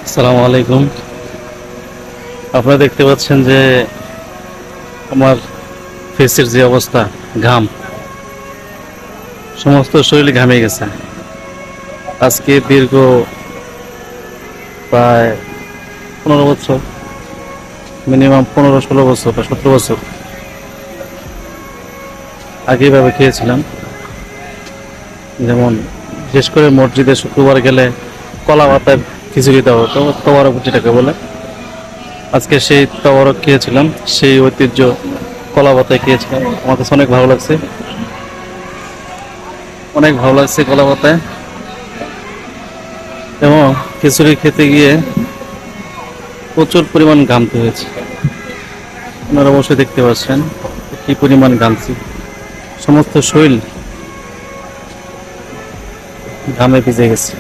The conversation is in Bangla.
আসসালামু আলাইকুম। আপনারা দেখতে পাচ্ছেন যে আমার ফেসের যে অবস্থা, ঘাম, সমস্ত শরীর ঘামে গেছে। আজকে দীর্ঘ প্রায় 15 বছর, মিনিমাম 15-16 বছর বা 17 বছর আগে এভাবে খেয়েছিলাম। যেমন বিশেষ করে মসজিদে শুক্রবার গেলে কলা পাতায় খিচুড়ি দেওয়া হতো, তওয়ারক যেটাকে বলে। আজকে সেই তওয়ারক খেয়েছিলাম, সেই ঐতিহ্য কলা পাতায় খেয়েছিলাম। আমার কাছে অনেক ভালো লাগছে, অনেক ভালো লাগছে কলা পাতায়। এবং খিচুড়ি খেতে গিয়ে প্রচুর পরিমাণ ঘামতে হয়েছে। আপনারা অবশ্যই দেখতে পাচ্ছেন কি পরিমাণ ঘামছি, সমস্ত শরীর ঘামে ভিজে গেছে।